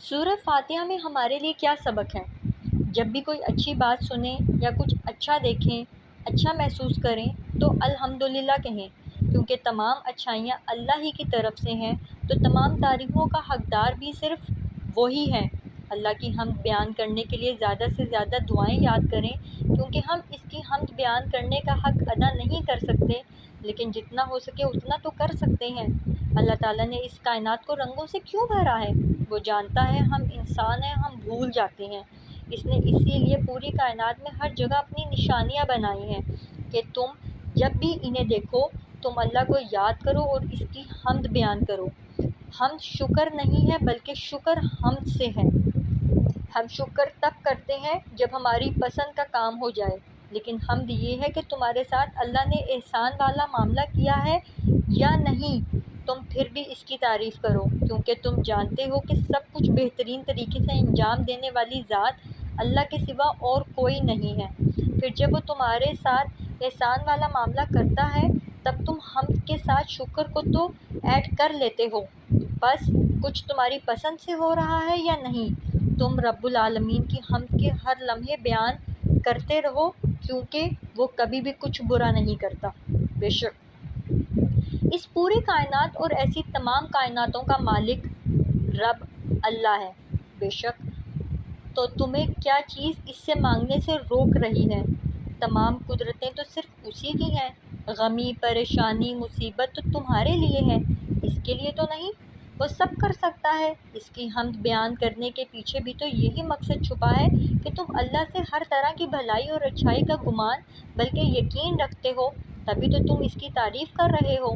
سورہ فاتحہ میں ہمارے لیے کیا سبق ہے؟ جب بھی کوئی اچھی بات سنیں یا کچھ اچھا دیکھیں، اچھا محسوس کریں تو الحمدللہ کہیں، کیونکہ تمام اچھائیاں اللہ ہی کی طرف سے ہیں، تو تمام تعریفوں کا حقدار بھی صرف وہی ہے۔ اللہ کی حمد بیان کرنے کے لیے زیادہ سے زیادہ دعائیں یاد کریں، کیونکہ ہم اس کی حمد بیان کرنے کا حق ادا نہیں کر سکتے، لیکن جتنا ہو سکے اتنا تو کر سکتے ہیں۔ اللہ تعالیٰ نے اس کائنات کو رنگوں سے کیوں بھرا ہے؟ وہ جانتا ہے ہم انسان ہیں، ہم بھول جاتے ہیں۔ اس نے اسی لیے پوری کائنات میں ہر جگہ اپنی نشانیاں بنائی ہیں کہ تم جب بھی انہیں دیکھو تم اللہ کو یاد کرو اور اس کی حمد بیان کرو۔ حمد شکر نہیں ہے بلکہ شکر حمد سے ہے۔ ہم شکر تب کرتے ہیں جب ہماری پسند کا کام ہو جائے، لیکن حمد یہ ہے کہ تمہارے ساتھ اللہ نے احسان والا معاملہ کیا ہے یا نہیں، تم پھر بھی اس کی تعریف کرو، کیونکہ تم جانتے ہو کہ سب کچھ بہترین طریقے سے انجام دینے والی ذات اللہ کے سوا اور کوئی نہیں ہے۔ پھر جب وہ تمہارے ساتھ احسان والا معاملہ کرتا ہے تب تم حمد کے ساتھ شکر کو تو ایڈ کر لیتے ہو، بس کچھ تمہاری پسند سے ہو رہا ہے یا نہیں۔ تم رب العالمین کی حمد کے ہر لمحے بیان کرتے رہو، کیونکہ وہ کبھی بھی کچھ برا نہیں کرتا۔ بے شک اس پوری کائنات اور ایسی تمام کائناتوں کا مالک رب اللہ ہے۔ بے شک تو تمہیں کیا چیز اس سے مانگنے سے روک رہی ہے؟ تمام قدرتیں تو صرف اسی کی ہیں۔ غمی، پریشانی، مصیبت تو تمہارے لیے ہے، اس کے لیے تو نہیں۔ وہ سب کر سکتا ہے۔ اس کی حمد بیان کرنے کے پیچھے بھی تو یہی مقصد چھپا ہے کہ تم اللہ سے ہر طرح کی بھلائی اور اچھائی کا گمان بلکہ یقین رکھتے ہو، تبھی تو تم اس کی تعریف کر رہے ہو۔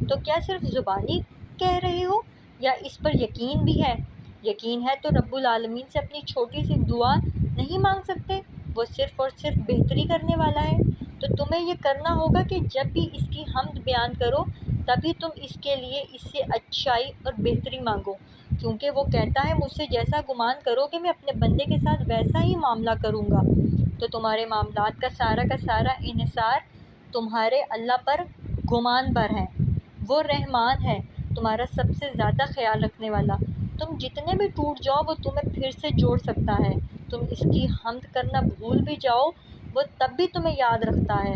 تو کیا صرف زبانی کہہ رہے ہو یا اس پر یقین بھی ہے؟ یقین ہے تو رب العالمین سے اپنی چھوٹی سی دعا نہیں مانگ سکتے؟ وہ صرف اور صرف بہتری کرنے والا ہے۔ تو تمہیں یہ کرنا ہوگا کہ جب بھی اس کی حمد بیان کرو تبھی تم اس کے لیے اس سے اچھائی اور بہتری مانگو، کیونکہ وہ کہتا ہے مجھ سے جیسا گمان کرو گے میں اپنے بندے کے ساتھ ویسا ہی معاملہ کروں گا۔ تو تمہارے معاملات کا سارا انحصار تمہارے اللہ پر گمان بھر ہے۔ وہ رحمان ہے، تمہارا سب سے زیادہ خیال رکھنے والا۔ تم جتنے بھی ٹوٹ جاؤ وہ تمہیں پھر سے جوڑ سکتا ہے۔ تم اس کی حمد کرنا بھول بھی جاؤ وہ تب بھی تمہیں یاد رکھتا ہے،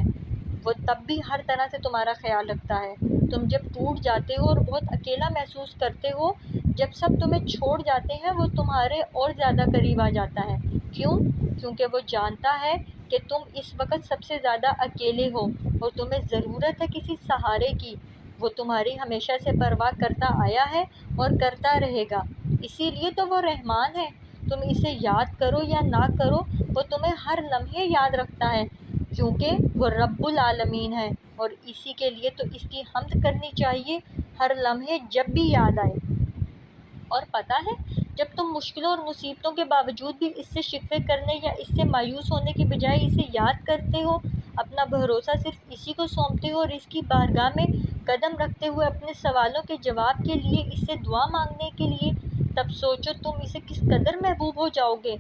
وہ تب بھی ہر طرح سے تمہارا خیال رکھتا ہے۔ تم جب ٹوٹ جاتے ہو اور بہت اکیلا محسوس کرتے ہو، جب سب تمہیں چھوڑ جاتے ہیں وہ تمہارے اور زیادہ قریب آ جاتا ہے۔ کیوں؟ کیونکہ وہ جانتا ہے کہ تم اس وقت سب سے زیادہ اکیلے ہو اور تمہیں ضرورت ہے کسی سہارے کی۔ وہ تمہاری ہمیشہ سے پرواہ کرتا آیا ہے اور کرتا رہے گا، اسی لیے تو وہ رحمان ہے۔ تم اسے یاد کرو یا نہ کرو وہ تمہیں ہر لمحے یاد رکھتا ہے، کیونکہ وہ رب العالمین ہے، اور اسی کے لیے تو اس کی حمد کرنی چاہیے ہر لمحے جب بھی یاد آئے۔ اور پتہ ہے جب تم مشکلوں اور مصیبتوں کے باوجود بھی اس سے شکوے کرنے یا اس سے مایوس ہونے کی بجائے اسے یاد کرتے ہو، اپنا بھروسہ صرف اسی کو سونپتے ہو اور اس کی بارگاہ میں قدم رکھتے ہوئے اپنے سوالوں کے جواب کے لیے اس سے دعا مانگنے کے لیے، تب سوچو تم اسے کس قدر محبوب ہو جاؤ گے۔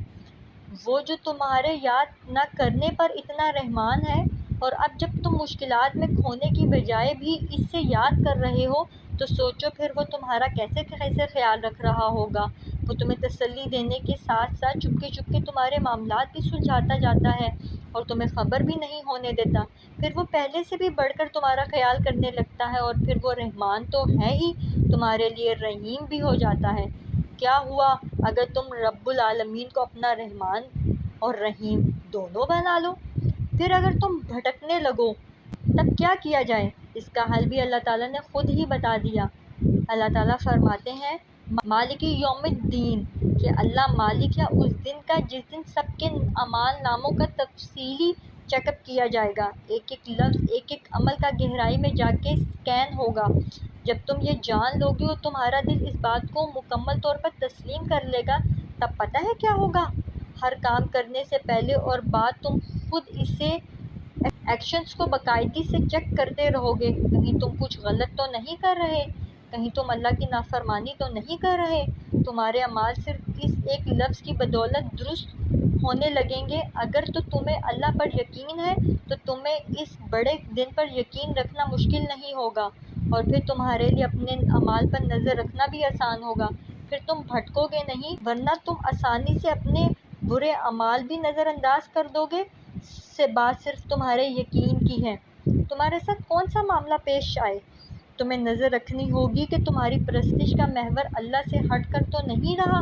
وہ جو تمہارے یاد نہ کرنے پر اتنا رحمان ہے، اور اب جب تم مشکلات میں کھونے کی بجائے بھی اس سے یاد کر رہے ہو تو سوچو پھر وہ تمہارا کیسے کیسے خیال رکھ رہا ہوگا۔ وہ تمہیں تسلی دینے کے ساتھ ساتھ چپکے تمہارے معاملات بھی سلجھاتا جاتا ہے اور تمہیں خبر بھی نہیں ہونے دیتا۔ پھر وہ پہلے سے بھی بڑھ کر تمہارا خیال کرنے لگتا ہے، اور پھر وہ رحمان تو ہے ہی، تمہارے لیے رحیم بھی ہو جاتا ہے۔ کیا ہوا اگر تم رب العالمین کو اپنا رحمان اور رحیم دونوں بنا لو؟ پھر اگر تم بھٹکنے لگو تب کیا کیا جائے؟ اس کا حل بھی اللہ تعالیٰ نے خود ہی بتا دیا۔ اللہ تعالیٰ فرماتے ہیں مالک یوم الدین، کہ اللہ مالک ہے اس دن کا جس دن سب کے اعمال ناموں کا تفصیلی چیک اپ کیا جائے گا، ایک ایک لفظ ایک ایک عمل کا گہرائی میں جا کے سکین ہوگا۔ جب تم یہ جان لو گے اور تمہارا دل اس بات کو مکمل طور پر تسلیم کر لے گا تب پتہ ہے کیا ہوگا؟ ہر کام کرنے سے پہلے اور بعد تم خود اسے ایکشنز کو باقاعدگی سے چیک کرتے رہو گے، کہیں تم کچھ غلط تو نہیں کر رہے، کہیں تم اللہ کی نافرمانی تو نہیں کر رہے۔ تمہارے اعمال صرف اس ایک لفظ کی بدولت درست ہونے لگیں گے۔ اگر تو تمہیں اللہ پر یقین ہے تو تمہیں اس بڑے دن پر یقین رکھنا مشکل نہیں ہوگا، اور پھر تمہارے لیے اپنے اعمال پر نظر رکھنا بھی آسان ہوگا۔ پھر تم بھٹکو گے نہیں، ورنہ تم آسانی سے اپنے برے اعمال بھی نظر انداز کر دو گے۔ سے بات صرف تمہارے یقین کی ہے۔ تمہارے ساتھ کون سا معاملہ پیش آئے، تمہیں نظر رکھنی ہوگی کہ تمہاری پرستش کا محور اللہ سے ہٹ کر تو نہیں رہا۔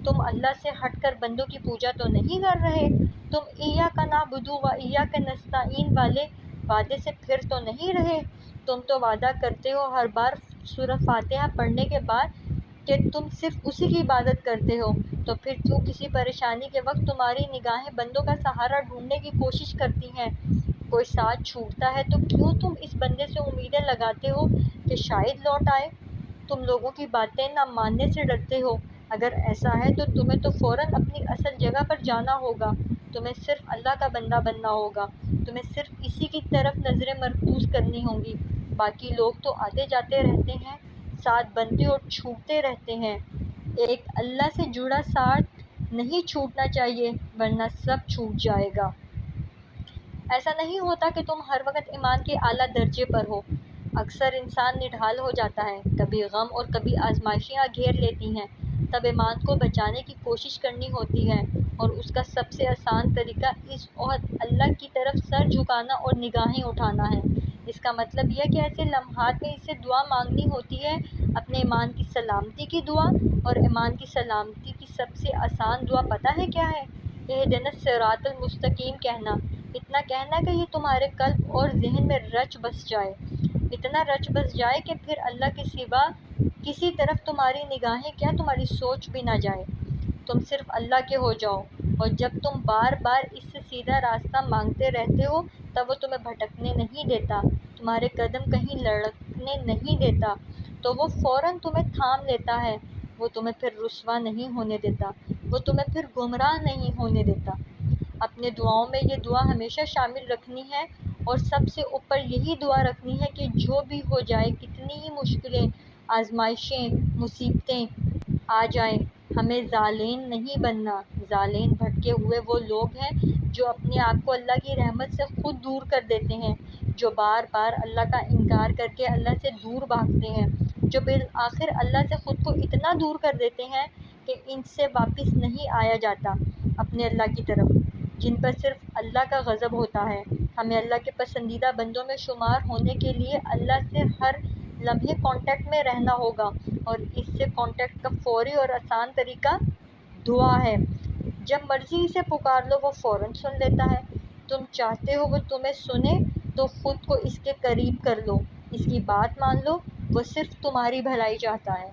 تم اللہ سے ہٹ کر بندوں کی پوجا تو نہیں کر رہے۔ تم ایاک نعبد و ایاک نستعین والے وعدے سے پھر تو نہیں رہے۔ تم تو وعدہ کرتے ہو ہر بار سورۃ فاتحہ پڑھنے کے بعد کہ تم صرف اسی کی عبادت کرتے ہو، تو پھر کیوں کسی پریشانی کے وقت تمہاری نگاہیں بندوں کا سہارا ڈھونڈنے کی کوشش کرتی ہیں؟ کوئی ساتھ چھوٹتا ہے تو کیوں تم اس بندے سے امیدیں لگاتے ہو کہ شاید لوٹ آئے؟ تم لوگوں کی باتیں نہ ماننے سے ڈرتے ہو۔ اگر ایسا ہے تو تمہیں تو فوراً اپنی اصل جگہ پر جانا ہوگا۔ تمہیں صرف اللہ کا بندہ بننا ہوگا۔ تمہیں صرف اسی کی طرف نظریں مرکوز کرنی ہوں گی۔ باقی لوگ تو آتے جاتے رہتے ہیں، ساتھ بنتے اور چھوٹتے رہتے ہیں۔ ایک اللہ سے جڑا ساتھ نہیں چھوٹنا چاہیے، ورنہ سب چھوٹ جائے گا۔ ایسا نہیں ہوتا کہ تم ہر وقت ایمان کے اعلیٰ درجے پر ہو۔ اکثر انسان نڈھال ہو جاتا ہے، کبھی غم اور کبھی آزمائشیاں گھیر لیتی ہیں، تب ایمان کو بچانے کی کوشش کرنی ہوتی ہے، اور اس کا سب سے آسان طریقہ اس وقت اللہ کی طرف سر جھکانا اور نگاہیں اٹھانا ہے۔ اس کا مطلب یہ کہ ایسے لمحات میں اس سے دعا مانگنی ہوتی ہے، اپنے ایمان کی سلامتی کی دعا۔ اور ایمان کی سلامتی کی سب سے آسان دعا پتہ ہے کیا ہے؟ اہدنا الصراط المستقیم کہنا۔ اتنا کہنا کہ یہ تمہارے قلب اور ذہن میں رچ بس جائے، اتنا رچ بس جائے کہ پھر اللہ کے سوا کسی طرف تمہاری نگاہیں کیا، تمہاری سوچ بھی نہ جائے۔ تم صرف اللہ کے ہو جاؤ، اور جب تم بار بار اس سے سیدھا راستہ مانگتے رہتے ہو، تب وہ تمہیں بھٹکنے نہیں دیتا، تمہارے قدم کہیں لڑکنے نہیں دیتا، تو وہ فوراً تمہیں تھام لیتا ہے۔ وہ تمہیں پھر رسوا نہیں ہونے دیتا، وہ تمہیں پھر گمراہ نہیں ہونے دیتا۔ اپنے دعاؤں میں یہ دعا ہمیشہ شامل رکھنی ہے، اور سب سے اوپر یہی دعا رکھنی ہے کہ جو بھی ہو جائے، کتنی ہی مشکلیں، آزمائشیں، مصیبتیں آ جائیں، ہمیں ذالین نہیں بننا۔ ذالین بھٹکے ہوئے وہ لوگ ہیں جو اپنے آپ کو اللہ کی رحمت سے خود دور کر دیتے ہیں، جو بار بار اللہ کا انکار کر کے اللہ سے دور بھاگتے ہیں، جو بالآخر اللہ سے خود کو اتنا دور کر دیتے ہیں کہ ان سے واپس نہیں آیا جاتا اپنے اللہ کی طرف، جن پر صرف اللہ کا غضب ہوتا ہے۔ ہمیں اللہ کے پسندیدہ بندوں میں شمار ہونے کے لیے اللہ سے ہر لمحے کانٹیکٹ میں رہنا ہوگا، اور اس سے کانٹیکٹ کا فوری اور آسان طریقہ دعا ہے۔ جب مرضی اسے پکار لو، وہ فوراً سن لیتا ہے۔ تم چاہتے ہو وہ تمہیں سنے، تو خود کو اس کے قریب کر لو، اس کی بات مان لو، وہ صرف تمہاری بھلائی چاہتا ہے۔